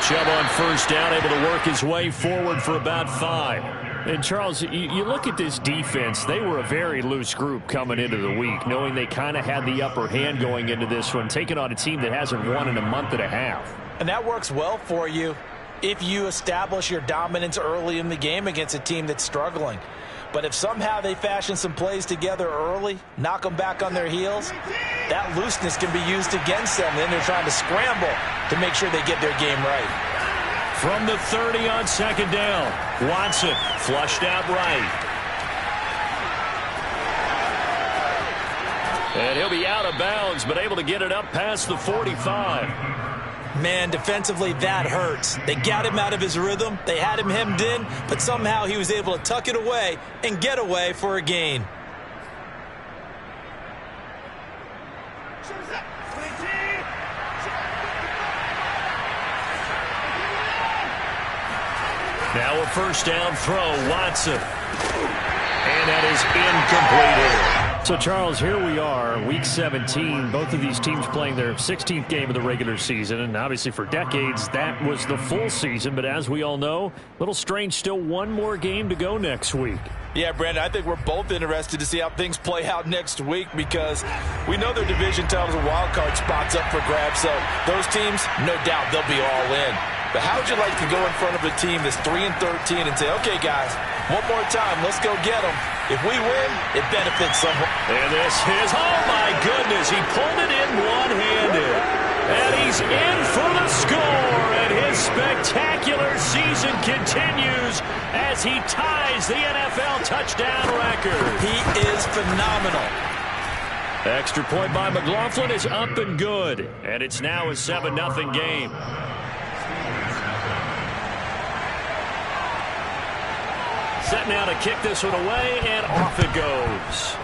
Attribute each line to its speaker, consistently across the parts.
Speaker 1: Chubb on first down, able to work his way forward for about 5. And, Charles, you look at this defense, they were a very loose group coming into the week, knowing they kind of had the upper hand going into this one, taking on a team that hasn't won in a month and a half.
Speaker 2: And that works well for you if you establish your dominance early in the game against a team that's struggling. But if somehow they fashion some plays together early, knock them back on their heels, that looseness can be used against them. Then they're trying to scramble to make sure they get their game right.
Speaker 1: From the 30 on second down, Watson flushed out right. And he'll be out of bounds, but able to get it up past the 45.
Speaker 2: Man, defensively, that hurts. They got him out of his rhythm. They had him hemmed in, but somehow he was able to tuck it away and get away for a gain.
Speaker 1: Now a first down throw, Watson. And that is incomplete. So, Charles, here we are, Week 17. Both of these teams playing their 16th game of the regular season. And obviously for decades, that was the full season. But as we all know, a little strange, still one more game to go next week.
Speaker 2: Yeah, Brandon, I think we're both interested to see how things play out next week because we know their division titles and wild card spots up for grabs. So those teams, no doubt, they'll be all in. But how would you like to go in front of a team that's 3-13 and say, okay, guys, one more time, let's go get them. If we win, it benefits someone.
Speaker 1: And this is, oh my goodness, he pulled it in one-handed. And he's in for the score, and his spectacular season continues as he ties the NFL touchdown record.
Speaker 2: He is phenomenal.
Speaker 1: Extra point by McLaughlin is up and good, and it's now a 7-0 game. Set now to kick this one away, and off it goes.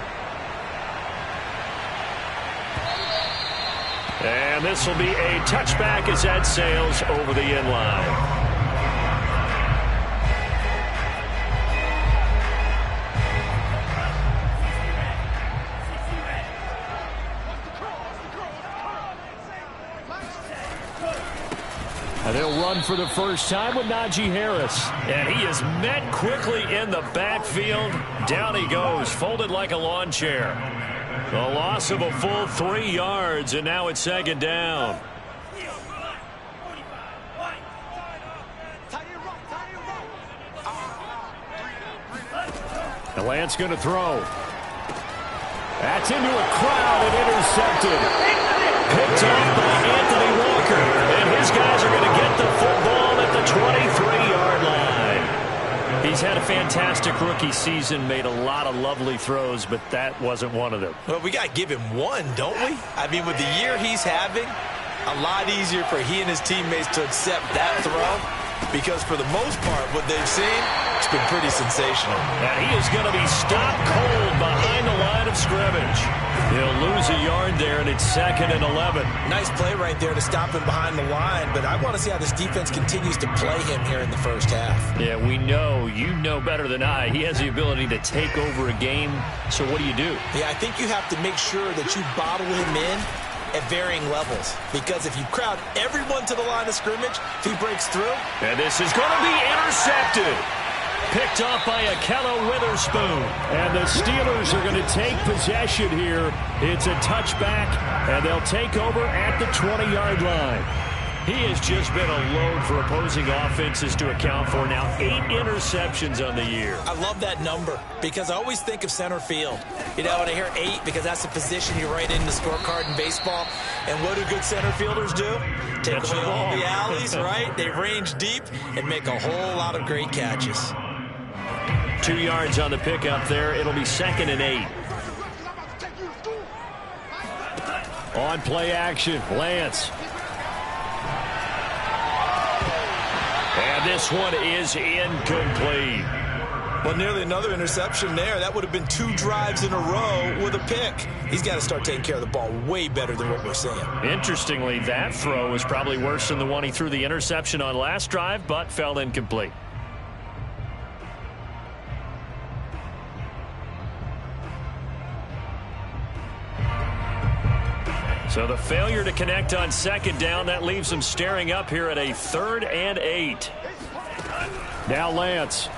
Speaker 1: And this will be a touchback as that sails over the end line. And they'll run for the first time with Najee Harris. And he is met quickly in the backfield. Down he goes, folded like a lawn chair. The loss of a full 3 yards, and now it's second down. The Lance going to throw. That's into a crowd and intercepted. Picked off by Anthony Walker. And his guys are going to get the football at the 23-yard line. He's had a fantastic rookie season, made a lot of lovely throws, but that wasn't one of them.
Speaker 2: Well, we got to give him one, don't we? I mean, with the year he's having, a lot easier for he and his teammates to accept that throw. Because for the most part, what they've seen, it's been pretty sensational.
Speaker 1: And he is going to be stopped cold behind the line of scrimmage. He'll lose a yard there, and it's 2nd and 11.
Speaker 2: Nice play right there to stop him behind the line, but I want to see how this defense continues to play him here in the first half.
Speaker 1: Yeah, we know, you know better than I, he has the ability to take over a game, so what do you do?
Speaker 2: Yeah, I think you have to make sure that you bottle him in at varying levels, because if you crowd everyone to the line of scrimmage, if he breaks through.
Speaker 1: And this is going to be intercepted. Picked off by Ahkello Witherspoon. And the Steelers are going to take possession here. It's a touchback, and they'll take over at the 20-yard line. He has just been a load for opposing offenses to account for. Now 8 interceptions on the year.
Speaker 2: I love that number because I always think of center field. You know, when I hear 8, because that's the position you write in the scorecard in baseball. And what do good center fielders do? Take away all the alleys, right? They range deep and make a whole lot of great catches.
Speaker 1: 2 yards on the pickup there. It'll be 2nd and 8. On play action, Lance. And this one is incomplete.
Speaker 2: Well, nearly another interception there. That would have been 2 drives in a row with a pick. He's got to start taking care of the ball way better than what we're seeing.
Speaker 1: Interestingly, that throw is probably worse than the one he threw the interception on last drive, but fell incomplete. So the failure to connect on second down, that leaves them staring up here at a 3rd and 8. Now Lance.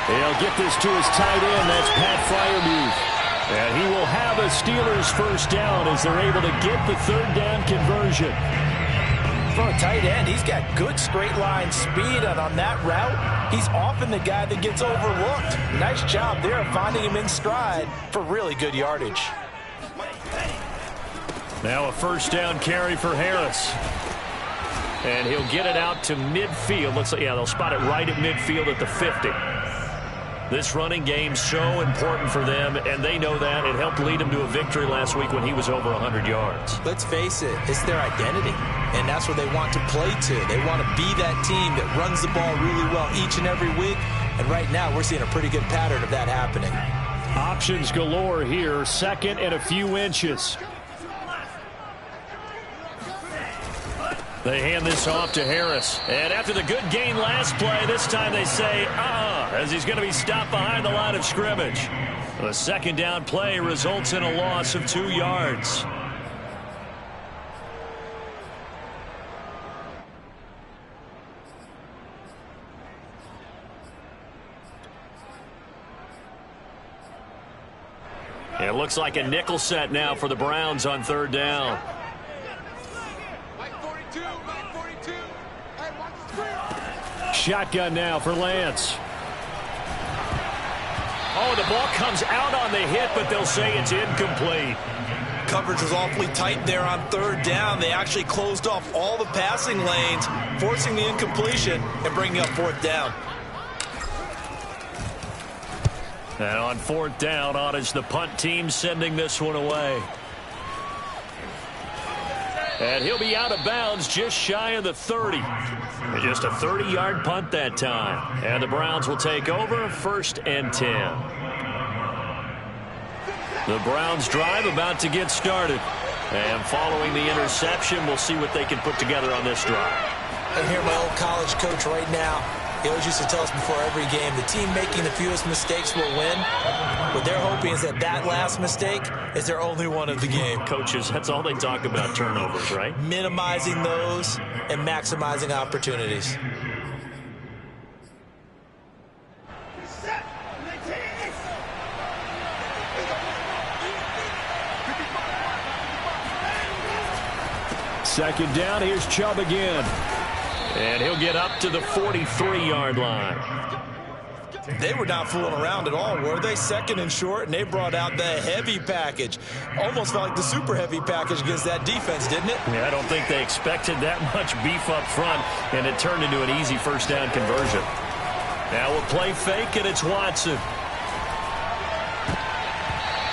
Speaker 1: He'll get this to his tight end. That's Pat Freiermuth. And he will have a Steelers first down as they're able to get the 3rd down conversion.
Speaker 2: For a tight end, he's got good straight line speed, and on that route, he's often the guy that gets overlooked. Nice job there of finding him in stride for really good yardage.
Speaker 1: Now a first down carry for Harris. And he'll get it out to midfield. Looks like, yeah, they'll spot it right at midfield at the 50. This running game's so important for them, and they know that. It helped lead them to a victory last week when he was over 100 yards.
Speaker 2: Let's face it, it's their identity, and that's what they want to play to. They want to be that team that runs the ball really well each and every week, and right now we're seeing a pretty good pattern of that happening.
Speaker 1: Options galore here, 2nd and a few inches. They hand this off to Harris. And after the good gain last play, this time they say, as he's going to be stopped behind the line of scrimmage. The 2nd down play results in a loss of 2 yards. It looks like a nickel set now for the Browns on 3rd down. Shotgun now for Lance. Oh, the ball comes out on the hit, but they'll say it's incomplete.
Speaker 2: Coverage was awfully tight there on 3rd down. They actually closed off all the passing lanes, forcing the incompletion and bringing up 4th down.
Speaker 1: And on 4th down, on is the punt team sending this one away. And he'll be out of bounds just shy of the 30. Just a 30-yard punt that time. And the Browns will take over 1st and 10. The Browns drive about to get started. And following the interception, we'll see what they can put together on this drive.
Speaker 2: I hear my old college coach right now. He always used to tell us before every game, the team making the fewest mistakes will win. What they're hoping is that that last mistake is their only one of the game.
Speaker 1: Coaches, that's all they talk about, turnovers, right?
Speaker 2: Minimizing those and maximizing opportunities.
Speaker 1: Second down, here's Chubb again. And he'll get up to the 43-yard line.
Speaker 2: They were not fooling around at all, were they? 2nd and short, and they brought out the heavy package. Almost felt like the super heavy package against that defense, didn't it?
Speaker 1: Yeah, I don't think they expected that much beef up front, and it turned into an easy first down conversion. Now we'll play fake, and it's Watson.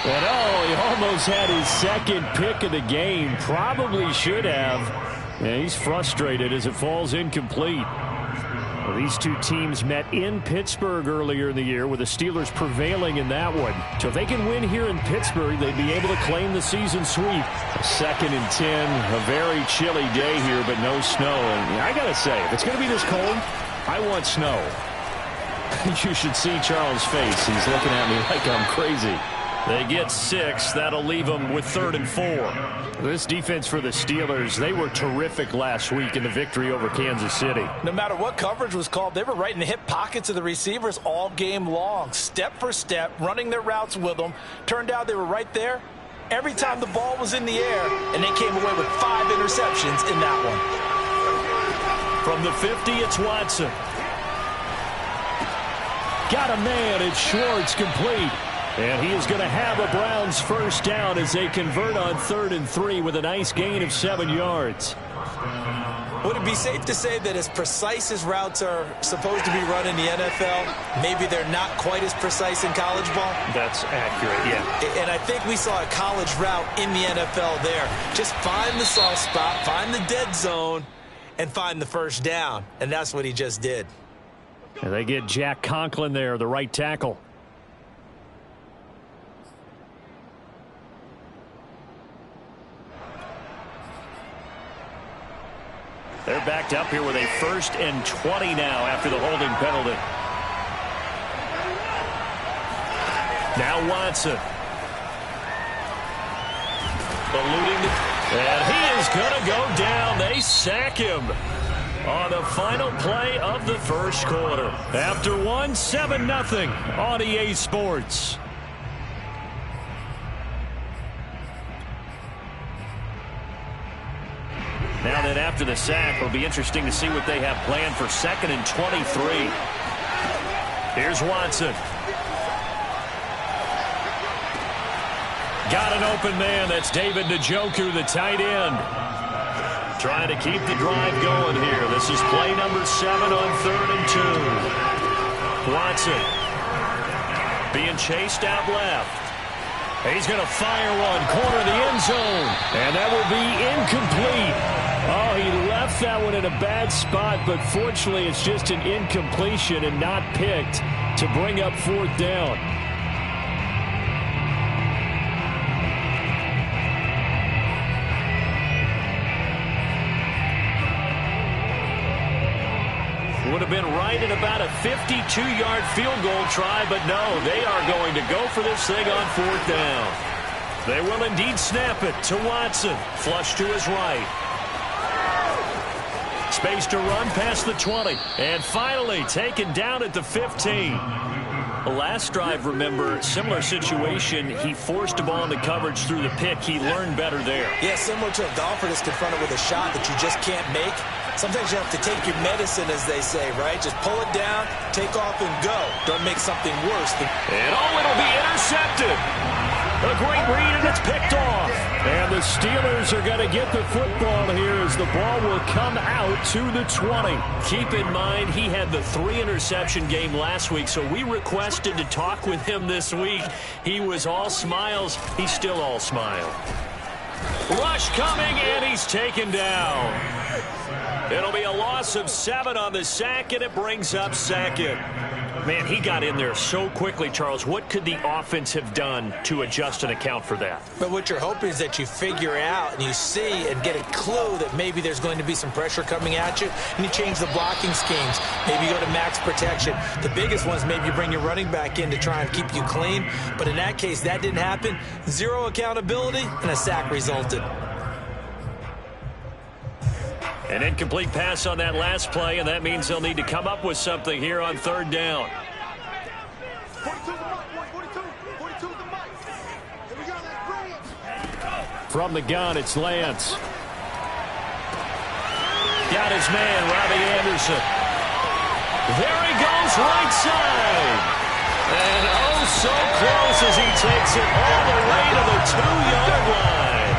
Speaker 1: And he almost had his 2nd pick of the game. Probably should have. And he's frustrated as it falls incomplete. Well, these two teams met in Pittsburgh earlier in the year, with the Steelers prevailing in that one. So if they can win here in Pittsburgh, they'd be able to claim the season sweep. 2nd and 10, a very chilly day here, but no snow. And I got to say, if it's going to be this cold, I want snow. You should see Charles' face. He's looking at me like I'm crazy. They get 6. That'll leave them with 3rd and 4. This defense for the Steelers, they were terrific last week in the victory over Kansas City.
Speaker 2: No matter what coverage was called, they were right in the hip pockets of the receivers all game long. Step for step, running their routes with them. Turned out they were right there every time the ball was in the air, and they came away with 5 interceptions in that one.
Speaker 1: From the 50, it's Watson. Got a man, it's Schwartz, complete. And he is going to have a Browns first down as they convert on 3rd and 3 with a nice gain of 7 yards.
Speaker 2: Would it be safe to say that as precise as routes are supposed to be run in the NFL, maybe they're not quite as precise in college ball?
Speaker 1: That's accurate, yeah.
Speaker 2: And I think we saw a college route in the NFL there. Just find the soft spot, find the dead zone, and find the first down. And that's what he just did.
Speaker 1: And they get Jack Conklin there, the right tackle. They're backed up here with a 1st and 20 now after the holding penalty. Now Watson. Eluding, and he is going to go down. They sack him on the final play of the first quarter. After 7-0 on EA Sports. Now that after the sack, it'll be interesting to see what they have planned for 2nd and 23. Here's Watson. Got an open man. That's David Njoku, the tight end. Trying to keep the drive going here. This is play number 7 on 3rd and 2. Watson being chased out left. He's going to fire one, corner of the end zone, and that will be incomplete. Oh, he left that one in a bad spot, but fortunately it's just an incompletion and not picked to bring up 4th down. Would have been right at about a 52-yard field goal try, but no, they are going to go for this thing on 4th down. They will indeed snap it to Watson. Flush to his right. Space to run past the 20. And finally taken down at the 15. The last drive, remember, similar situation. He forced a ball into coverage through the pick. He learned better there.
Speaker 2: Yeah, similar to a golfer that's confronted with a shot that you just can't make. Sometimes you have to take your medicine, as they say, right? Just pull it down, take off, and go. Don't make something worse.
Speaker 1: And it'll be intercepted. A great read, and it's picked off. And the Steelers are going to get the football here as the ball will come out to the 20. Keep in mind, he had the 3-interception game last week, so we requested to talk with him this week. He was all smiles. He's still all smile. Rush coming, and he's taken down. It'll be a loss of 7 on the sack, and it brings up 2nd. Man, he got in there so quickly, Charles. What could the offense have done to adjust and account for that?
Speaker 2: But what you're hoping is that you figure out and you see and get a clue that maybe there's going to be some pressure coming at you, and you change the blocking schemes. Maybe you go to max protection. The biggest one is maybe you bring your running back in to try and keep you clean. But in that case, that didn't happen. 0 accountability, and a sack resulted.
Speaker 1: An incomplete pass on that last play, and that means they'll need to come up with something here on 3rd down. From the gun, it's Lance. Got his man, Robbie Anderson. There he goes, right side. And oh, so close as he takes it all the way to the 2-yard line.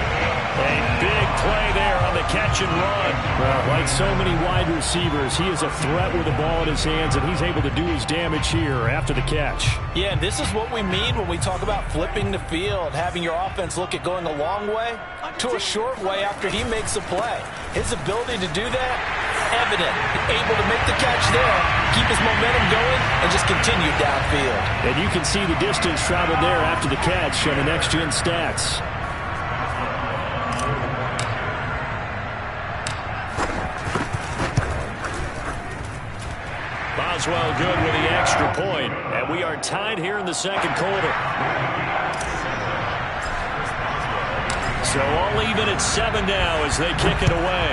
Speaker 1: A big play there on the catch and run. Well, like so many wide receivers, he is a threat with the ball in his hands, and he's able to do his damage here after the catch.
Speaker 2: Yeah, and this is what we mean when we talk about flipping the field, having your offense look at going a long way to a short way after he makes a play. His ability to do that, evident. Able to make the catch there, keep his momentum going, and just continue downfield.
Speaker 1: And you can see the distance traveled there after the catch on the next-gen stats. Boswell good with the extra point, and we are tied here in the 2nd quarter. So all even at 7 now as they kick it away.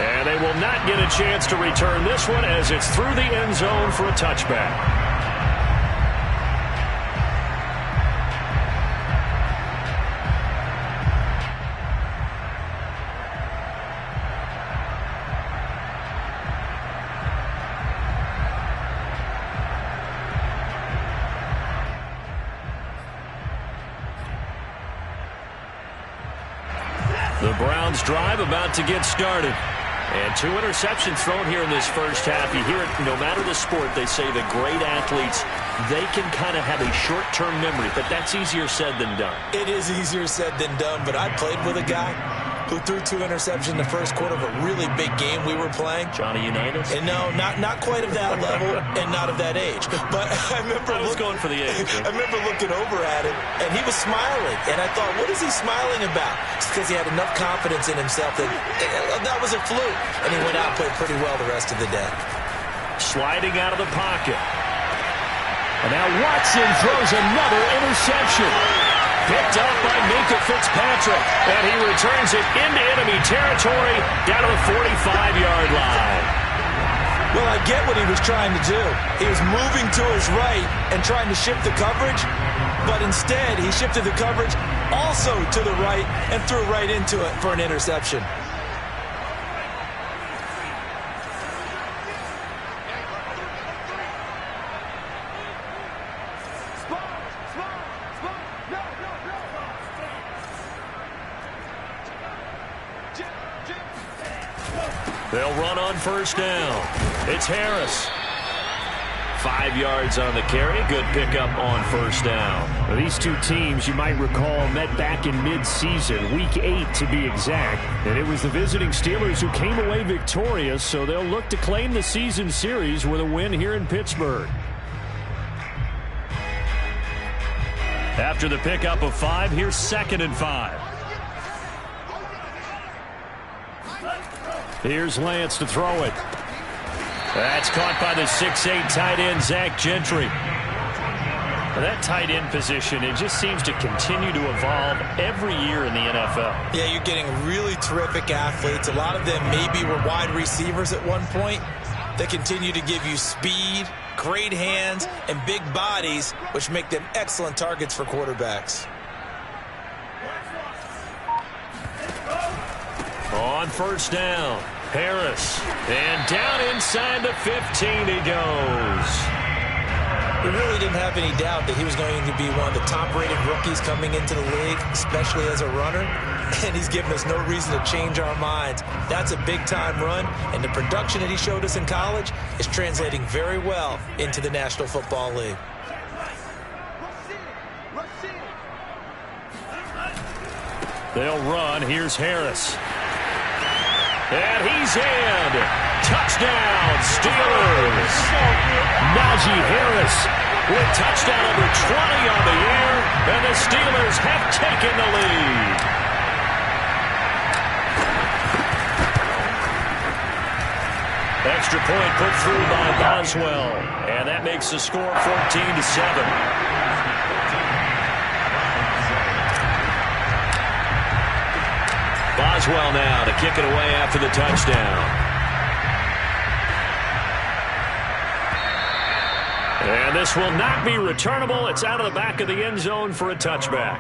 Speaker 1: And they will not get a chance to return this one as it's through the end zone for a touchback. The Browns drive about to get started. And 2 interceptions thrown here in this first half. You hear it, no matter the sport, they say the great athletes, they can kind of have a short-term memory, but that's easier said than done.
Speaker 2: It is easier said than done, but I played with a guy who threw 2 interceptions in the first quarter of a really big game we were playing.
Speaker 1: Johnny Unitas?
Speaker 2: And no, not quite of that level and not of that age. But I remember
Speaker 1: I was going for the age.
Speaker 2: I remember looking over at him, and he was smiling. And I thought, what is he smiling about? It's because he had enough confidence in himself that was a fluke. And he went out and played pretty well the rest of the day.
Speaker 1: Sliding out of the pocket. And now Watson throws another interception. Picked up by Minkah Fitzpatrick. And he returns it into enemy territory down to the 45-yard line.
Speaker 2: Well, I get what he was trying to do. He was moving to his right and trying to shift the coverage, but instead he shifted the coverage also to the right and threw right into it for an interception.
Speaker 1: They'll run on first down. It's Harris. 5 yards on the carry. Good pickup on first down. Well, these two teams, you might recall, met back in mid-season, Week 8 to be exact. And it was the visiting Steelers who came away victorious, so they'll look to claim the season series with a win here in Pittsburgh. After the pickup of 5, here's 2nd and 5. Here's Lance to throw it. That's caught by the 6'8" tight end, Zach Gentry. That tight end position, it just seems to continue to evolve every year in the NFL.
Speaker 2: Yeah, you're getting really terrific athletes. A lot of them maybe were wide receivers at one point. They continue to give you speed, great hands, and big bodies, which make them excellent targets for quarterbacks.
Speaker 1: On first down, Harris. And down inside the 15 he goes.
Speaker 2: We really didn't have any doubt that he was going to be one of the top-rated rookies coming into the league, especially as a runner. And he's given us no reason to change our minds. That's a big-time run, and the production that he showed us in college is translating very well into the National Football League.
Speaker 1: They'll run. Here's Harris. And he's in. Touchdown, Steelers. Najee Harris with touchdown number 20 on the year, and the Steelers have taken the lead. Extra point put through by Boswell, and that makes the score 14-7. Boswell now to kick it away after the touchdown. And this will not be returnable. It's out of the back of the end zone for a touchback.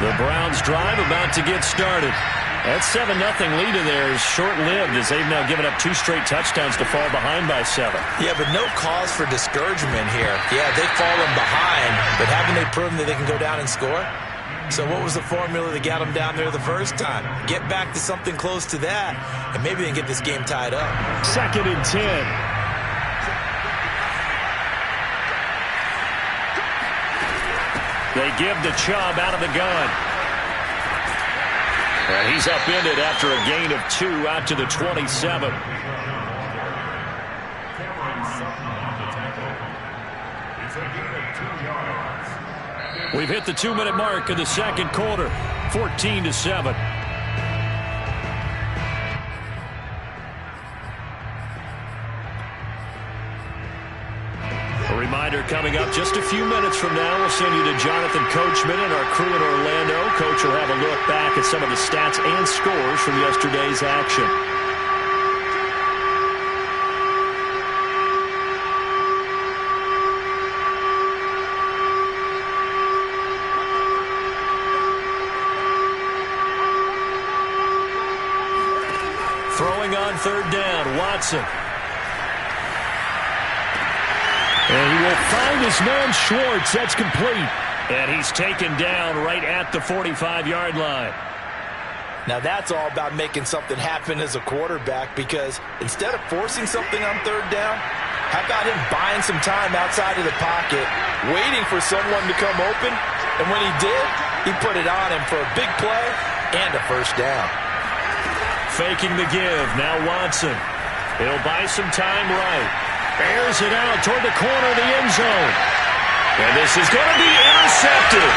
Speaker 1: The Browns drive about to get started. That 7-0 lead in there is short-lived as they've now given up 2 straight touchdowns to fall behind by 7.
Speaker 2: Yeah, but no cause for discouragement here. Yeah, they've fallen behind, but haven't they proven that they can go down and score? So what was the formula that got them down there the first time? Get back to something close to that, and maybe they can get this game tied up.
Speaker 1: 2nd and 10. They give the Chubb out of the gun. And he's upended after a gain of 2 out to the 27. We've hit the 2-minute mark in the second quarter, 14-7. A reminder coming up just a few minutes from now, we'll send you to Jonathan Coachman and our crew in Orlando. Coach will have a look back at some of the stats and scores from yesterday's action. Throwing on third down, Watson. And he will find his man Schwartz. That's complete. And he's taken down right at the 45-yard line.
Speaker 2: Now that's all about making something happen as a quarterback, because instead of forcing something on third down, how about him buying some time outside of the pocket, waiting for someone to come open, and when he did, he put it on him for a big play and a first down.
Speaker 1: Faking the give. Now Watson. He'll buy some time right. Airs it out toward the corner of the end zone. And this is going to be intercepted.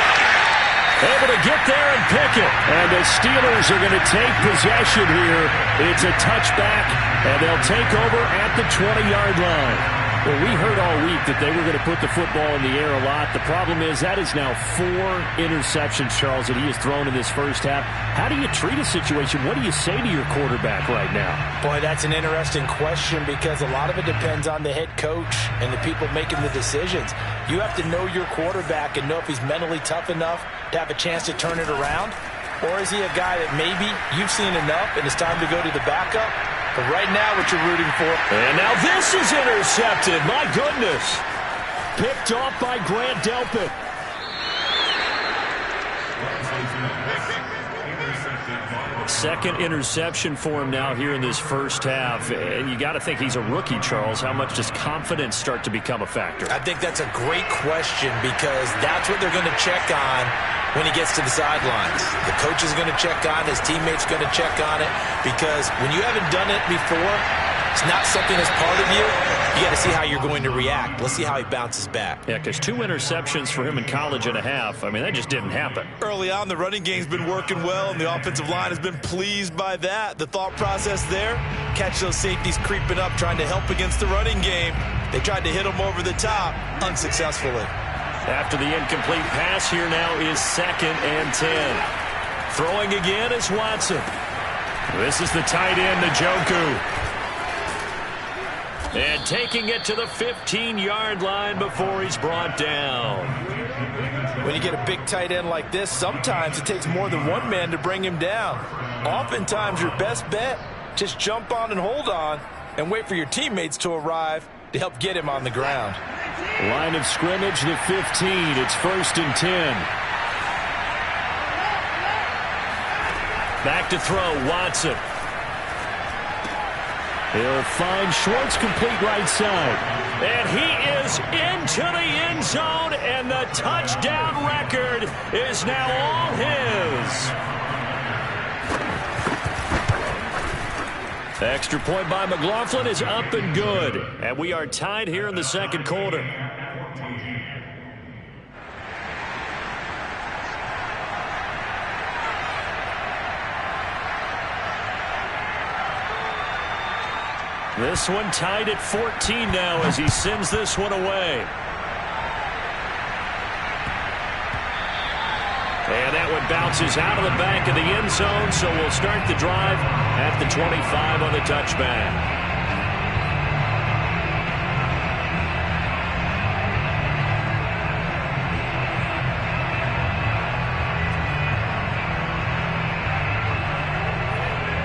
Speaker 1: Able to get there and pick it. And the Steelers are going to take possession here. It's a touchback, and they'll take over at the 20-yard line. Well, we heard all week that they were going to put the football in the air a lot. The problem is that is now 4 interceptions, Charles, that he has thrown in this first half. How do you treat a situation? What do you say to your quarterback right now?
Speaker 2: Boy, that's an interesting question because a lot of it depends on the head coach and the people making the decisions. You have to know your quarterback and know if he's mentally tough enough to have a chance to turn it around. Or is he a guy that maybe you've seen enough and it's time to go to the backup? But right now, what you're rooting for.
Speaker 1: And now this is intercepted. My goodness. Picked off by Grant Delpit. Second interception for him now here in this first half. And you got to think he's a rookie, Charles. How much does confidence start to become a factor?
Speaker 2: I think that's a great question because that's what they're going to check on when he gets to the sidelines. The coach is going to check on it. His teammates are going to check on it because when you haven't done it before, it's not something that's part of you. You got to see how you're going to react. Let's see how he bounces back.
Speaker 1: Yeah, because 2 interceptions for him in college and a half. I mean, that just didn't happen.
Speaker 2: Early on, the running game's been working well, and the offensive line has been pleased by that. The thought process there, catch those safeties creeping up, trying to help against the running game. They tried to hit them over the top, unsuccessfully.
Speaker 1: After the incomplete pass, here now is 2nd and 10. Throwing again is Watson. This is the tight end, Njoku. And taking it to the 15-yard line before he's brought down.
Speaker 2: When you get a big tight end like this, sometimes it takes more than one man to bring him down. Oftentimes, your best bet, just jump on and hold on and wait for your teammates to arrive to help get him on the ground.
Speaker 1: Line of scrimmage, the 15. It's 1st and 10. Back to throw, Watson. He'll find Schwartz complete right side. And he is into the end zone, and the touchdown record is now all his. Extra point by McLaughlin is up and good. And we are tied here in the second quarter. This one tied at 14 now as he sends this one away. And that one bounces out of the back of the end zone, so we'll start the drive at the 25 on the touchback.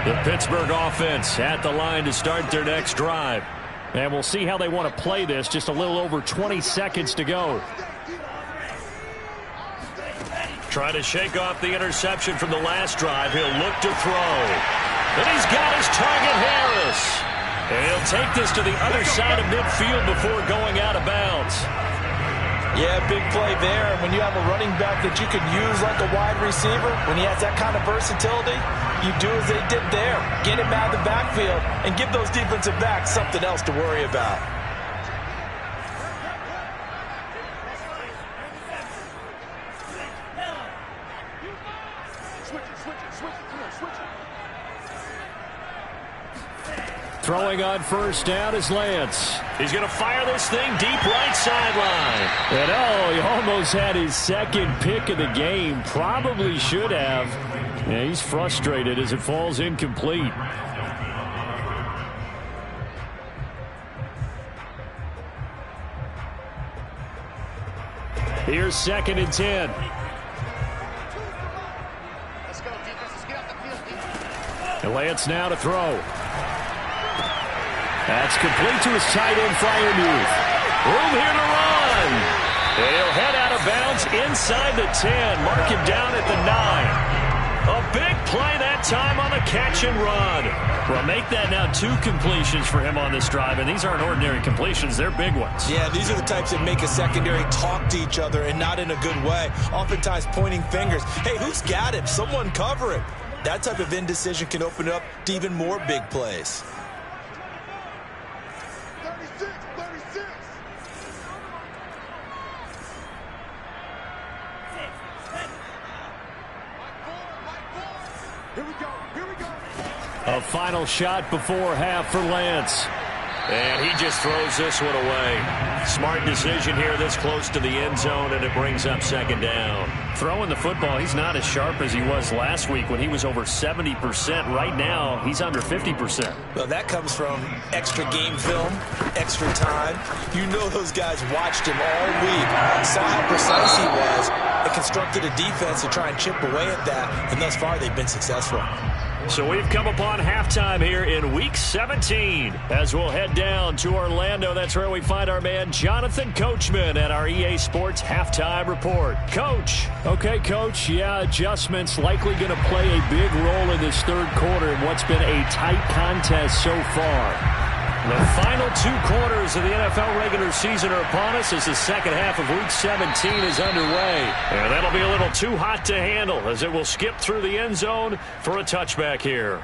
Speaker 1: The Pittsburgh offense at the line to start their next drive. And we'll see how they want to play this. Just a little over 20 seconds to go. Trying to shake off the interception from the last drive. He'll look to throw. And he's got his target, Harris. And he'll take this to the other side of midfield before going out of bounds.
Speaker 2: Yeah, big play there. And when you have a running back that you can use like a wide receiver, when he has that kind of versatility, you do as they did there. Get him out of the backfield and give those defensive backs something else to worry about.
Speaker 1: Throwing on first down is Lance. He's going to fire this thing deep right sideline. And he almost had his second pick of the game. Probably should have. Yeah, he's frustrated as it falls incomplete. Here's 2nd and 10.
Speaker 3: Let's go, defense. Let's get out the field, defense.
Speaker 1: And Lance now to throw. That's complete to his tight end, Freiermuth. Room here to run. And he'll head out of bounds inside the 10. Mark him down at the 9. A big play that time on the catch and run. Well, make that now 2 completions for him on this drive, and these aren't ordinary completions. They're big ones.
Speaker 2: Yeah, these are the types that make a secondary talk to each other and not in a good way. Oftentimes pointing fingers. Hey, who's got him? Someone cover it. That type of indecision can open up to even more big plays.
Speaker 3: 36.
Speaker 1: A final shot before half for Lance. And he just throws this one away. Smart decision here this close to the end zone, and it brings up second down. Throwing the football, he's not as sharp as he was last week when he was over 70%. Right now, he's under 50%.
Speaker 2: Well, that comes from extra game film, extra time. You know those guys watched him all week, saw how precise he was, and constructed a defense to try and chip away at that, and thus far they've been successful.
Speaker 1: So we've come upon halftime here in Week 17. As we'll head down to Orlando, that's where we find our man Jonathan Coachman at our EA Sports Halftime Report. Coach. Okay, Coach. Yeah, adjustments likely going to play a big role in this third quarter in what's been a tight contest so far. The final 2 quarters of the NFL regular season are upon us as the second half of Week 17 is underway. And that'll be a little too hot to handle as it will skip through the end zone for a touchback here.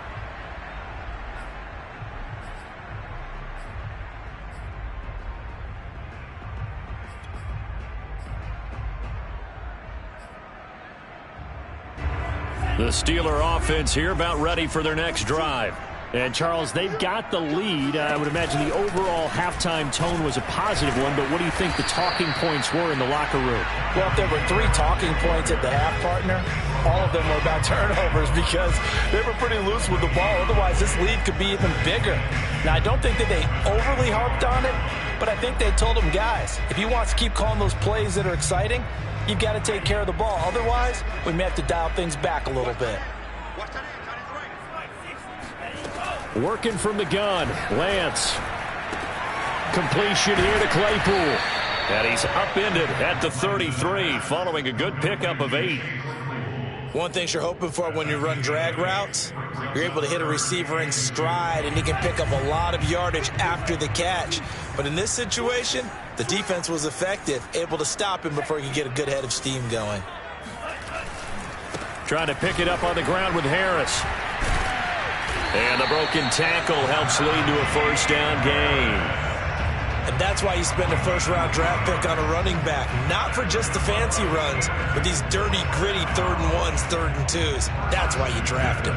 Speaker 1: The Steeler offense here about ready for their next drive. And, Charles, they've got the lead. I would imagine the overall halftime tone was a positive one, but what do you think the talking points were in the locker room?
Speaker 2: Well, if there were 3 talking points at the half, partner, all of them were about turnovers because they were pretty loose with the ball. Otherwise, this lead could be even bigger. Now, I don't think that they overly harped on it, but I think they told them, guys, if you want to keep calling those plays that are exciting, you've got to take care of the ball. Otherwise, we may have to dial things back a little bit.
Speaker 1: Working from the gun, Lance. Completion here to Claypool. And he's upended at the 33 following a good pickup of 8.
Speaker 2: One thing you're hoping for when you run drag routes, you're able to hit a receiver in stride and he can pick up a lot of yardage after the catch. But in this situation, the defense was effective, able to stop him before he could get a good head of steam going.
Speaker 1: Trying to pick it up on the ground with Harris. And the broken tackle helps lead to a first down gain.
Speaker 2: And that's why you spend a first-round draft pick on a running back. Not for just the fancy runs, but these dirty, gritty 3rd and 1s, 3rd and 2s. That's why you draft him.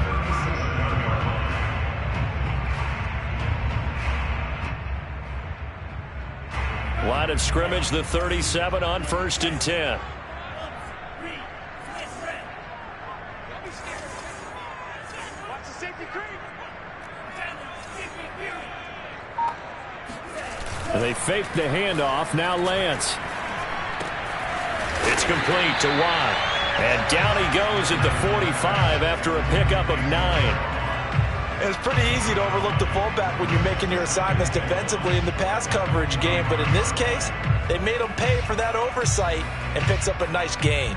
Speaker 1: Line of scrimmage, the 37 on 1st and 10. They fake the handoff. Now Lance. It's complete to Watt. And down he goes at the 45 after a pickup of 9.
Speaker 2: It's pretty easy to overlook the fullback when you're making your assignments defensively in the pass coverage game. But in this case, they made him pay for that oversight and picks up a nice gain.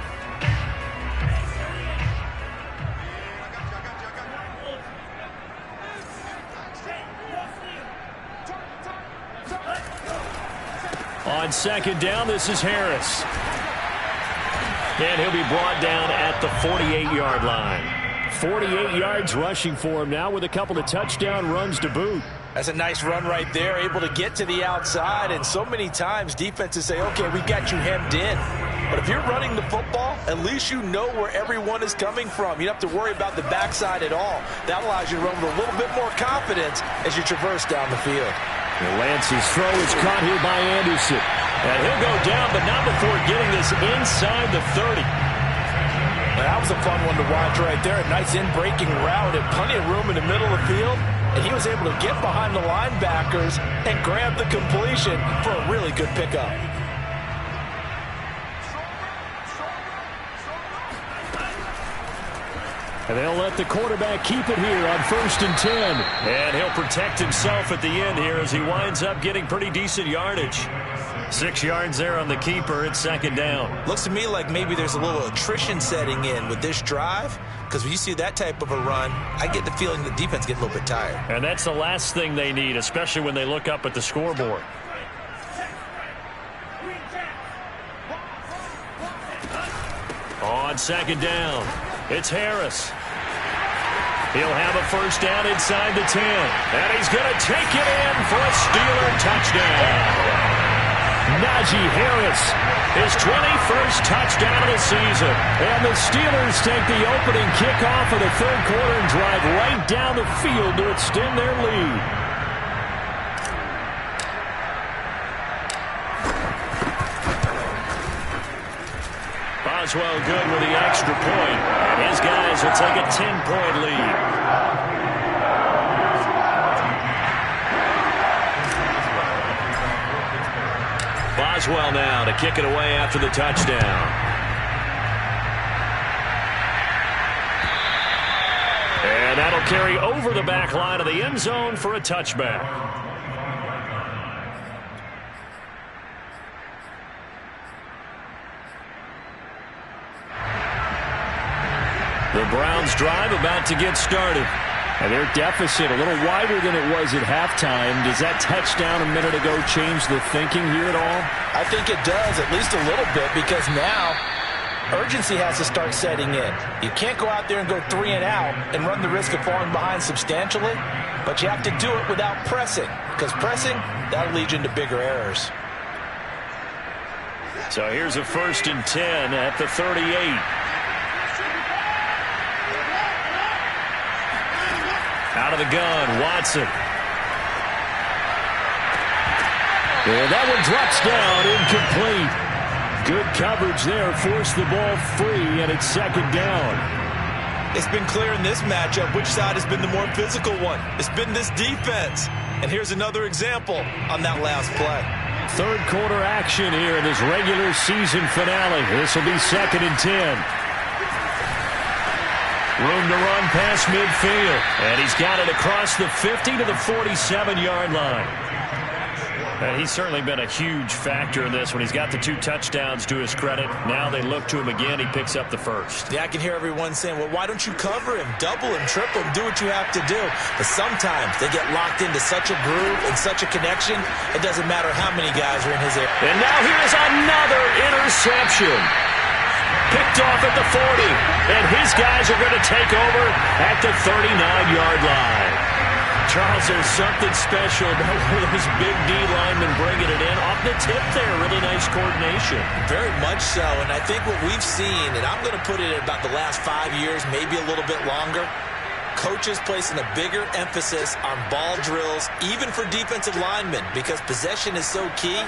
Speaker 1: On second down, this is Harris. And he'll be brought down at the 48-yard line. 48 yards rushing for him now with a couple of touchdown runs to boot.
Speaker 2: That's a nice run right there, able to get to the outside. And so many times defenses say, okay, we've got you hemmed in. But if you're running the football, at least you know where everyone is coming from. You don't have to worry about the backside at all. That allows you to run with a little bit more confidence as you traverse down the field.
Speaker 1: Lance's throw is caught here by Anderson. And he'll go down, but not before getting this inside the 30.
Speaker 2: That was a fun one to watch right there. A nice in-breaking route and plenty of room in the middle of the field. And he was able to get behind the linebackers and grab the completion for a really good pickup.
Speaker 1: And they'll let the quarterback keep it here on 1st and 10. And he'll protect himself at the end here as he winds up getting pretty decent yardage. 6 yards there on the keeper. It's second down.
Speaker 2: Looks to me like maybe there's a little attrition setting in with this drive, because when you see that type of a run, I get the feeling the defense gets a little bit tired.
Speaker 1: And that's the last thing they need, especially when they look up at the scoreboard. On second down, it's Harris. He'll have a first down inside the 10. And he's going to take it in for a Steeler touchdown. Najee Harris, his 21st touchdown of the season. And the Steelers take the opening kickoff of the third quarter and drive right down the field to extend their lead. Boswell good with the extra point, and his guys will take a 10-point lead. Boswell now to kick it away after the touchdown. And that'll carry over the back line of the end zone for a touchback. The Browns drive about to get started. And their deficit a little wider than it was at halftime. Does that touchdown a minute ago change the thinking here at all?
Speaker 2: I think it does, at least a little bit, because now urgency has to start setting in. You can't go out there and go 3 and out and run the risk of falling behind substantially, but you have to do it without pressing, because pressing, that'll lead you into bigger errors.
Speaker 1: So here's a 1st and 10 at the 38. Out of the gun, Watson. And that one drops down, incomplete. Good coverage there, forced the ball free, and it's 2nd down.
Speaker 2: It's been clear in this matchup which side has been the more physical one. It's been this defense. And here's another example on that last play.
Speaker 1: Third quarter action here in this regular season finale. This will be 2nd and 10. Room to run past midfield. And he's got it across the 50 to the 47-yard line. And he's certainly been a huge factor in this when he's got the 2 touchdowns to his credit. Now they look to him again. He picks up the 1st.
Speaker 2: Yeah, I can hear everyone saying, well, why don't you cover him, double him, triple him, do what you have to do. But sometimes they get locked into such a groove and such a connection, it doesn't matter how many guys are in his area.
Speaker 1: And now here's another interception. Picked off at the 40, and his guys are going to take over at the 39-yard line. Charles, there's something special about one of those big D linemen bringing it in. Off the tip there, really nice coordination.
Speaker 2: Very much so, and I think what we've seen, and I'm going to put it in about the last 5 years, maybe a little bit longer, coaches placing a bigger emphasis on ball drills, even for defensive linemen, because possession is so key.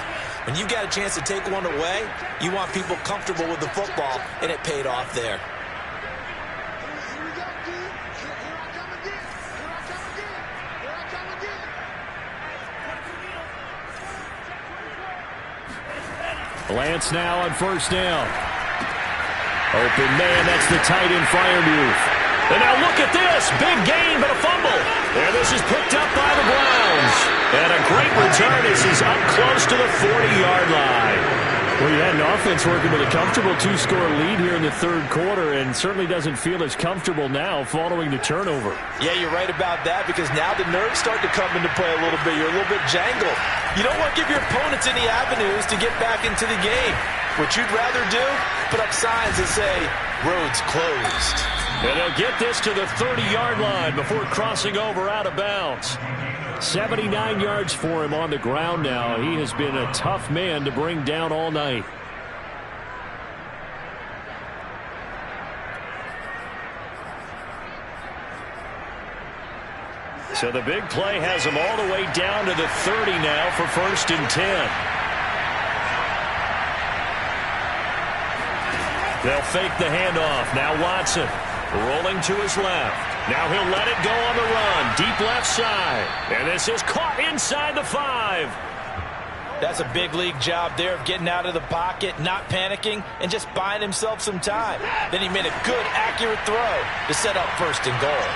Speaker 2: When you've got a chance to take one away, you want people comfortable with the football, and it paid off there.
Speaker 1: Lance now on 1st down. Open man, that's the tight end Freiermuth. And now look at this. Big gain, but a fumble. And this is picked up by the Browns. And a great return as he's up close to the 40-yard line. Well, you had an offense working with a comfortable 2-score lead here in the third quarter and certainly doesn't feel as comfortable now following the turnover.
Speaker 2: Yeah, you're right about that because now the nerves start to come into play a little bit. You're a little bit jangled. You don't want to give your opponents any avenues to get back into the game. What you'd rather do, put up signs that say, roads closed.
Speaker 1: And they'll get this to the 30-yard line before crossing over out of bounds. 79 yards for him on the ground now. He has been a tough man to bring down all night. So the big play has him all the way down to the 30 now for 1st and 10. They'll fake the handoff. Now Watson rolling to his left. Now he'll let it go on the run. Deep left side. And this is caught inside the 5.
Speaker 2: That's a big league job there of getting out of the pocket, not panicking, and just buying himself some time. Then he made a good, accurate throw to set up 1st and goal.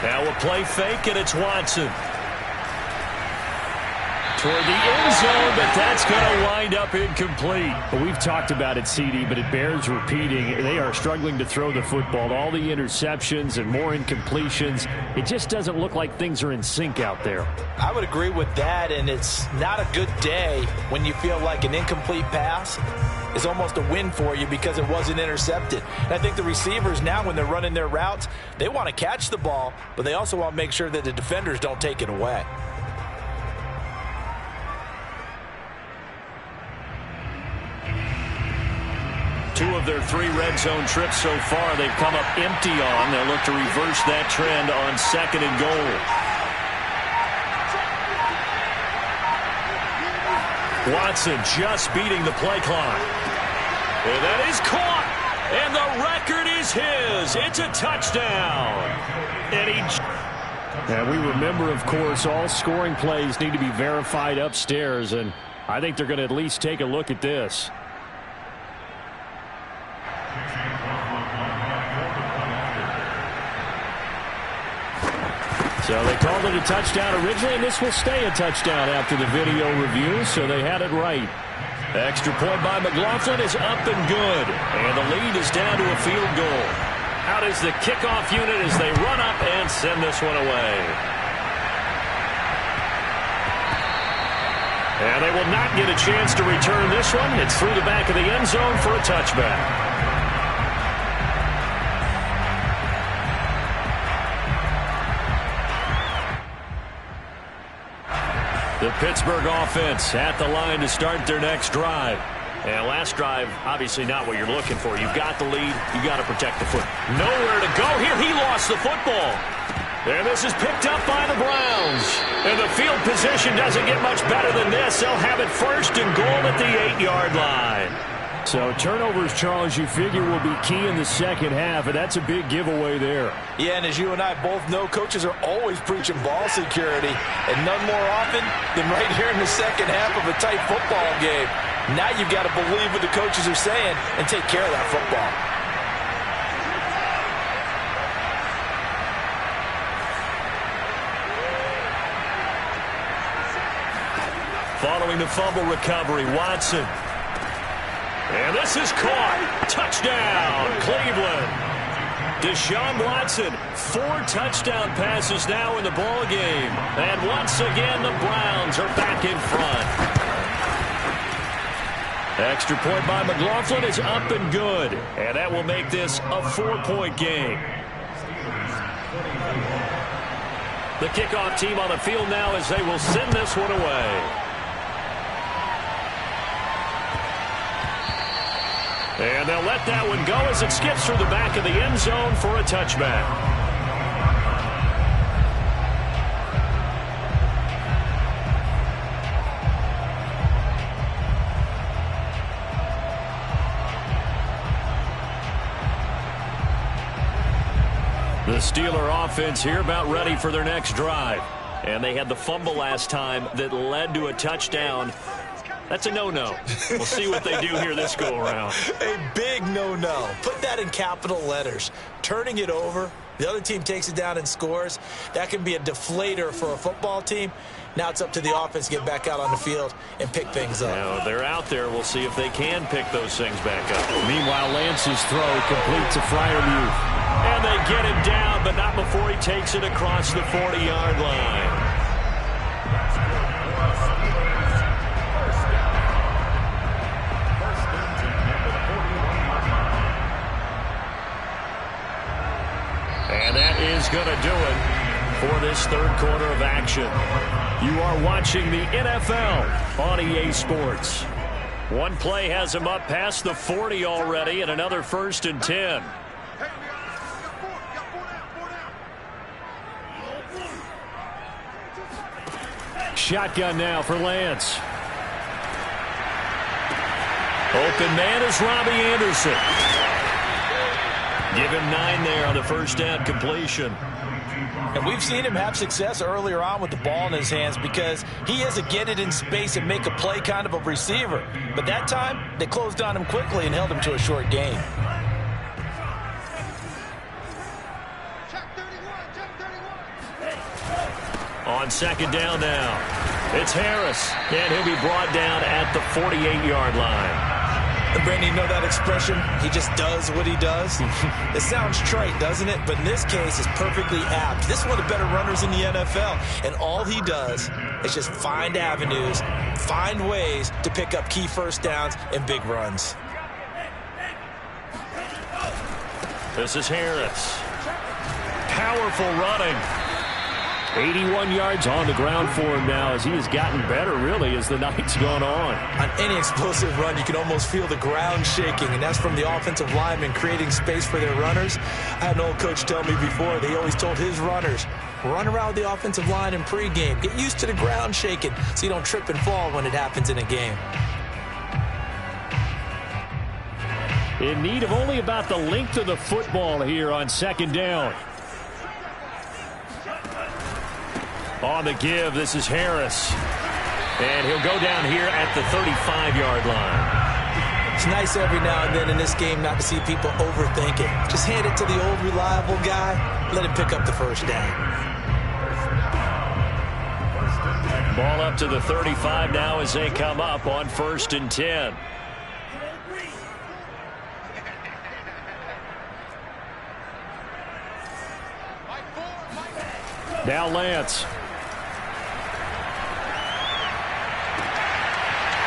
Speaker 1: Now a play fake, and it's Watson. Toward the end zone, but that's going to wind up incomplete. Well, we've talked about it, CD, but it bears repeating. They are struggling to throw the football. All the interceptions and more incompletions. It just doesn't look like things are in sync out there.
Speaker 2: I would agree with that, and it's not a good day when you feel like an incomplete pass is almost a win for you because it wasn't intercepted. And I think the receivers now, when they're running their routes, they want to catch the ball, but they also want to make sure that the defenders don't take it away.
Speaker 1: Two of their 3 red zone trips so far, they've come up empty on. They'll look to reverse that trend on 2nd and goal. Watson just beating the play clock. And that is caught. And the record is his. It's a touchdown. And we remember, of course, all scoring plays need to be verified upstairs. And I think they're going to at least take a look at this. So they called it a touchdown originally, and this will stay a touchdown after the video review, so they had it right. Extra point by McLaughlin is up and good, and the lead is down to a field goal. Out is the kickoff unit as they run up and send this one away. And they will not get a chance to return this one. It's through the back of the end zone for a touchback. The Pittsburgh offense at the line to start their next drive. And last drive, obviously not what you're looking for. You've got the lead. You've got to protect the foot. Nowhere to go here. He lost the football. And this is picked up by the Browns. And the field position doesn't get much better than this. They'll have it 1st and goal at the 8-yard line. So turnovers, Charles, you figure will be key in the second half, and that's a big giveaway there.
Speaker 2: Yeah, and as you and I both know, coaches are always preaching ball security, and none more often than right here in the second half of a tight football game. Now you've got to believe what the coaches are saying and take care of that football.
Speaker 1: Following the fumble recovery, Watson. And this is caught. Touchdown, Cleveland. Deshaun Watson, 4 touchdown passes now in the ball game. And once again, the Browns are back in front. Extra point by McLaughlin is up and good. And that will make this a 4-point game. The kickoff team on the field now as they will send this one away. And they'll let that one go as it skips through the back of the end zone for a touchback. The Steeler offense here about ready for their next drive. And they had the fumble last time that led to a touchdown. That's a no-no. We'll see what they do here this go-around.
Speaker 2: A big no-no. Put that in capital letters. Turning it over, the other team takes it down and scores. That can be a deflator for a football team. Now it's up to the offense to get back out on the field and pick things up.
Speaker 1: Now, they're out there. We'll see if they can pick those things back up. Meanwhile, Lance's throw complete to Freiermuth. And they get him down, but not before he takes it across the 40-yard line. And that is going to do it for this third quarter of action. You are watching the NFL on EA Sports. One play has him up past the 40 already, and another 1st and 10. Shotgun now for Lance. Open man is Robbie Anderson. Give him 9 there on the first down completion.
Speaker 2: And we've seen him have success earlier on with the ball in his hands because he is a get it in space and make a play kind of a receiver. But that time, they closed on him quickly and held him to a short gain.
Speaker 1: On 2nd down now, it's Harris, and he'll be brought down at the 48-yard line.
Speaker 2: And Brandon, you know that expression? He just does what he does. It sounds trite, doesn't it? But in this case, it's perfectly apt. This is one of the better runners in the NFL, and all he does is just find avenues, find ways to pick up key first downs and big runs.
Speaker 1: This is Harris. Powerful running. 81 yards on the ground for him now as he has gotten better, really, as the night's gone on.
Speaker 2: On any explosive run, you can almost feel the ground shaking, and that's from the offensive linemen creating space for their runners. I had an old coach tell me before, they always told his runners, run around the offensive line in pregame. Get used to the ground shaking so you don't trip and fall when it happens in a game.
Speaker 1: In need of only about the length of the football here on second down. On the give, this is Harris. And he'll go down here at the 35-yard line.
Speaker 2: It's nice every now and then in this game not to see people overthink it. Just hand it to the old reliable guy. Let him pick up the first down.
Speaker 1: Ball up to the 35 now as they come up on 1st and 10. Now Lance.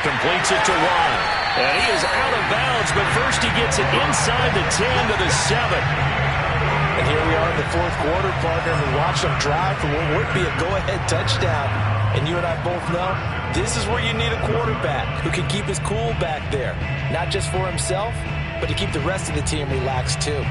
Speaker 1: Completes it to Watt. And he is out of bounds, but first he gets it inside the 10 to the 7.
Speaker 2: And here we are in the fourth quarter, partner, and we watch them drive for what would be a go-ahead touchdown. And you and I both know this is where you need a quarterback who can keep his cool back there. Not just for himself, but to keep the rest of the team relaxed too.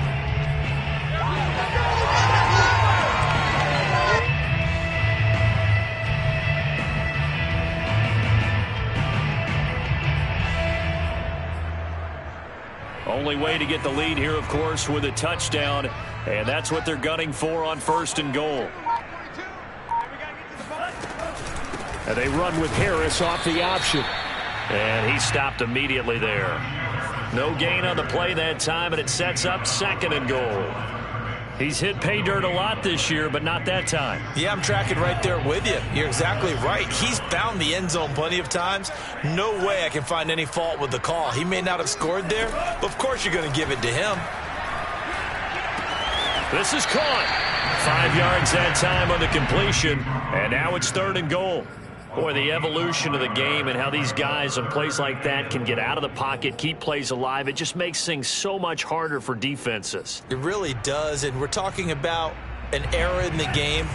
Speaker 1: Only way to get the lead here, of course, with a touchdown, and that's what they're gunning for on 1st and goal. And they run with Harris off the option. And he stopped immediately there. No gain on the play that time, and it sets up 2nd and goal. He's hit pay dirt a lot this year, but not that time.
Speaker 2: Yeah, I'm tracking right there with you. You're exactly right. He's found the end zone plenty of times. No way I can find any fault with the call. He may not have scored there, but of course you're going to give it to him.
Speaker 1: This is caught. 5 yards that time on the completion, and now it's 3rd and goal. Boy, the evolution of the game and how these guys on plays like that can get out of the pocket, keep plays alive, it just makes things so much harder for defenses.
Speaker 2: It really does, and we're talking about an era in the game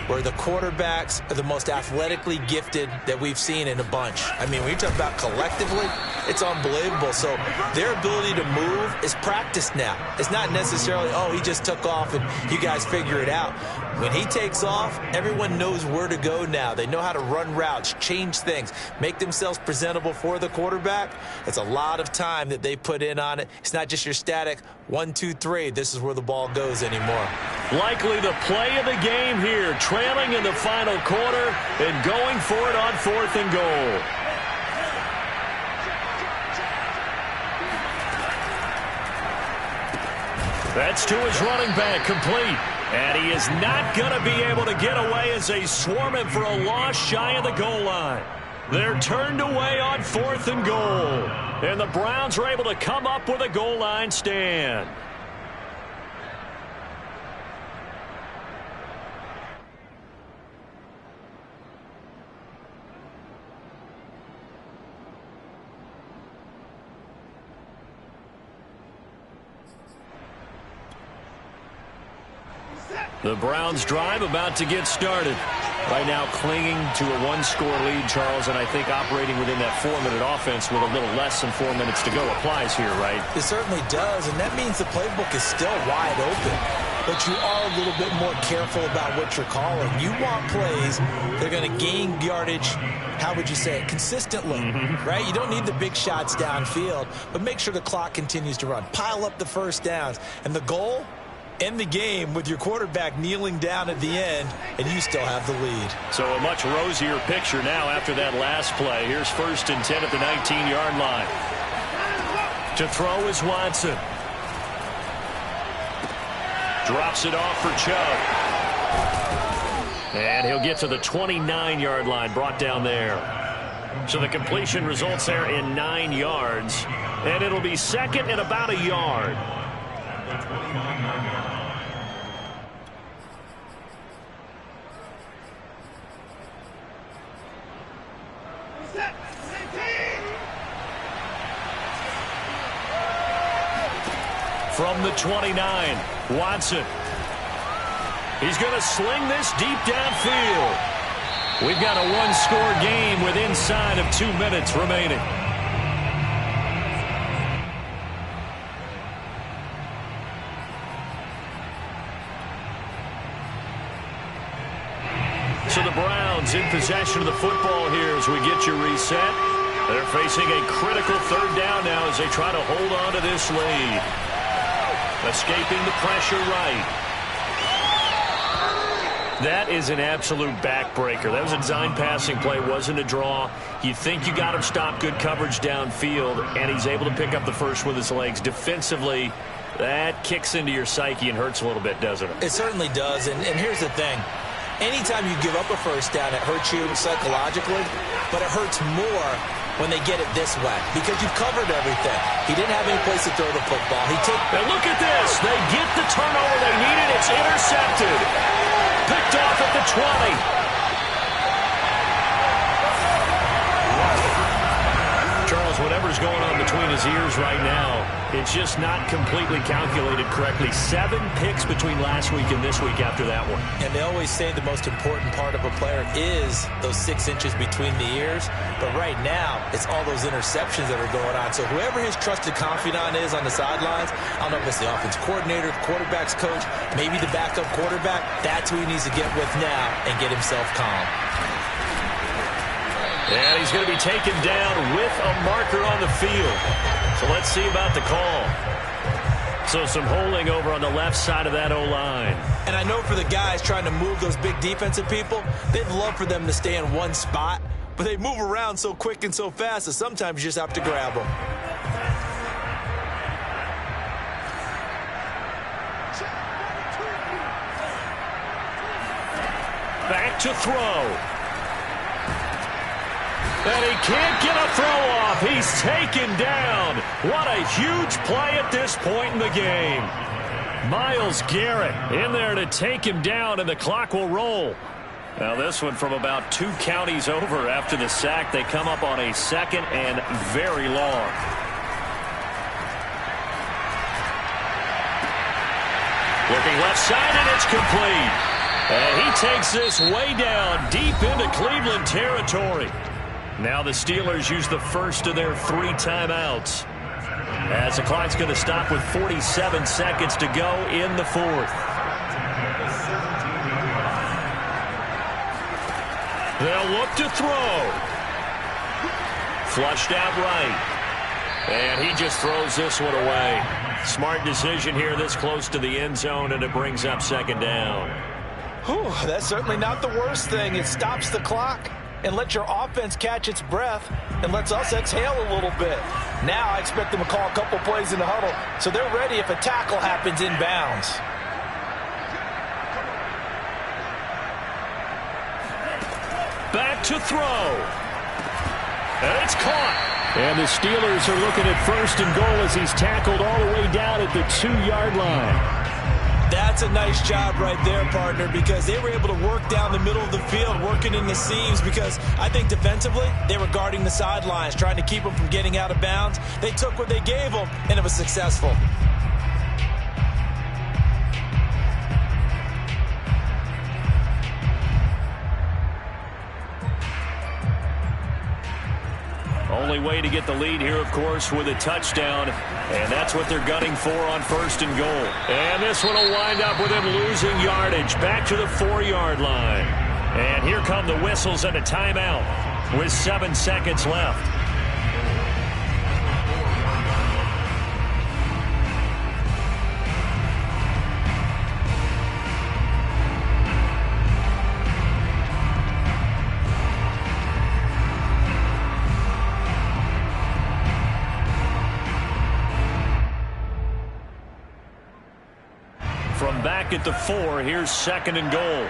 Speaker 2: where the quarterbacks are the most athletically gifted that we've seen in a bunch. I mean, when you talk about collectively, it's unbelievable. So their ability to move is practiced now. It's not necessarily, oh, he just took off and you guys figure it out. When he takes off, everyone knows where to go now. They know how to run routes, change things, make themselves presentable for the quarterback. It's a lot of time that they put in on it. It's not just your static 1, 2, 3. This is where the ball goes anymore.
Speaker 1: Likely the play of the game here, trailing in the final quarter and going for it on 4th and goal. That's to his running back, complete. And he is not going to be able to get away as they swarm him for a loss shy of the goal line. They're turned away on 4th and goal. And the Browns are able to come up with a goal line stand. The Browns drive about to get started. Right now clinging to a 1-score lead, Charles, and I think operating within that 4-minute offense with a little less than 4 minutes to go applies here, right?
Speaker 2: It certainly does, and that means the playbook is still wide open. But you are a little bit more careful about what you're calling. You want plays that are going to gain yardage, how would you say it, consistently, right? You don't need the big shots downfield, but make sure the clock continues to run. Pile up the first downs. And the goal? End the game with your quarterback kneeling down at the end, and you still have the lead.
Speaker 1: So a much rosier picture now after that last play. Here's 1st and 10 at the 19-yard line. To throw is Watson. Drops it off for Chubb. And he'll get to the 29-yard line, brought down there. So the completion results there in 9 yards. And it'll be 2nd and about a yard. From the 29, Watson. He's going to sling this deep downfield. We've got a one-score game with inside of 2 minutes remaining. So the Browns in possession of the football here as we get your reset. They're facing a critical third down now as they try to hold on to this lead. Escaping the pressure right. That is an absolute backbreaker. That was a design passing play, wasn't a draw. You think you got him stopped, good coverage downfield, and he's able to pick up the first with his legs. Defensively, that kicks into your psyche and hurts a little bit, doesn't it?
Speaker 2: It certainly does, and here's the thing. Anytime you give up a first down, it hurts you psychologically, but it hurts more when they get it this way because you've covered everything. He didn't have any place to throw the football.
Speaker 1: And look at this. They get the turnover they needed. It's intercepted. Picked off at the 20. Charles, whatever's going on between his ears right now, it's just not completely calculated correctly. 7 picks between last week and this week after that one.
Speaker 2: And they always say the most important part of a player is those 6 inches between the ears. But right now, it's all those interceptions that are going on. So whoever his trusted confidant is on the sidelines, I don't know if it's the offense coordinator, the quarterback's coach, maybe the backup quarterback, that's who he needs to get with now and get himself calm.
Speaker 1: And he's going to be taken down with a marker on the field. So let's see about the call. So some holding over on the left side of that O-line.
Speaker 2: And I know for the guys trying to move those big defensive people, they'd love for them to stay in one spot, but they move around so quick and so fast that sometimes you just have to grab them.
Speaker 1: Back to throw. And he can't get a throw off. He's taken down. What a huge play at this point in the game. Myles Garrett in there to take him down, and the clock will roll. Now this one from about 2 counties over after the sack. They come up on a 2nd and very long. Looking left side, and it's complete. And he takes this way down deep into Cleveland territory. Now the Steelers use the first of their 3 timeouts, as the clock's going to stop with 47 seconds to go in the 4th. They'll look to throw. Flushed out right. And he just throws this one away. Smart decision here this close to the end zone, and it brings up 2nd down.
Speaker 2: Whew, that's certainly not the worst thing. It stops the clock and lets your offense catch its breath and lets us exhale a little bit. Now I expect them to call a couple plays in the huddle so they're ready if a tackle happens inbounds.
Speaker 1: Back to throw. And it's caught. And the Steelers are looking at 1st and goal as he's tackled all the way down at the 2-yard line.
Speaker 2: That's a nice job right there, partner, because they were able to work down the middle of the field, working in the seams, because I think defensively they were guarding the sidelines, trying to keep them from getting out of bounds. They took what they gave them, and it was successful.
Speaker 1: Only way to get the lead here, of course, with a touchdown. And that's what they're gunning for on 1st and goal. And this one will wind up with him losing yardage back to the 4-yard line. And here come the whistles and a timeout with 7 seconds left. From back at the 4, here's 2nd and goal.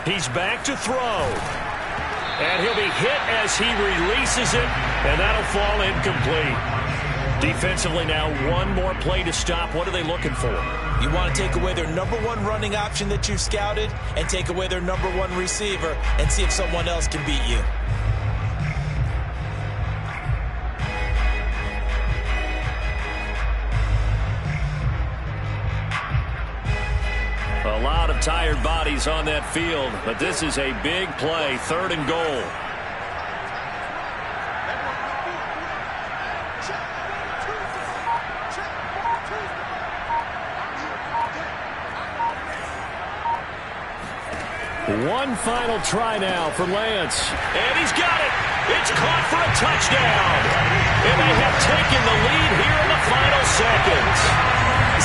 Speaker 1: He's back to throw. And he'll be hit as he releases it, and that'll fall incomplete. Defensively now, one more play to stop. What are they looking for?
Speaker 2: You want to take away their number one running option that you've scouted and take away their number one receiver and see if someone else can beat you.
Speaker 1: A lot of tired bodies on that field, but this is a big play, 3rd and goal. One final try now for Lance. And he's got it. It's caught for a touchdown. And they have taken the lead here in the final seconds.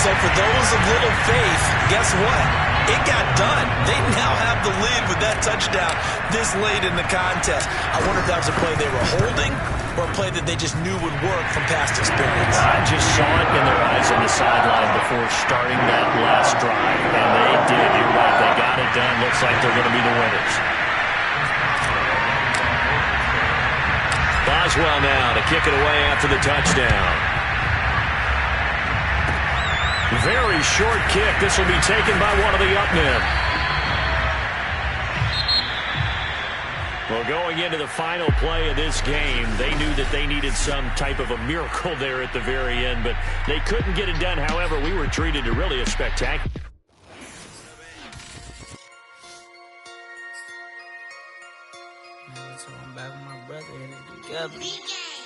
Speaker 2: So for those of little faith, guess what? It got done. They now have the lead with that touchdown this late in the contest. I wonder if that was a play they were holding or a play that they just knew would work from past experience.
Speaker 1: I just saw it in their eyes on the sideline before starting that last drive, and they did. You're right. They got it done. Looks like they're going to be the winners. Boswell now to kick it away after the touchdown. Very short kick. This will be taken by one of the up men. Well, going into the final play of this game, they knew that they needed some type of a miracle there at the very end, but they couldn't get it done. However, we were treated to really a spectacular.
Speaker 4: So I'm back with my brother and together.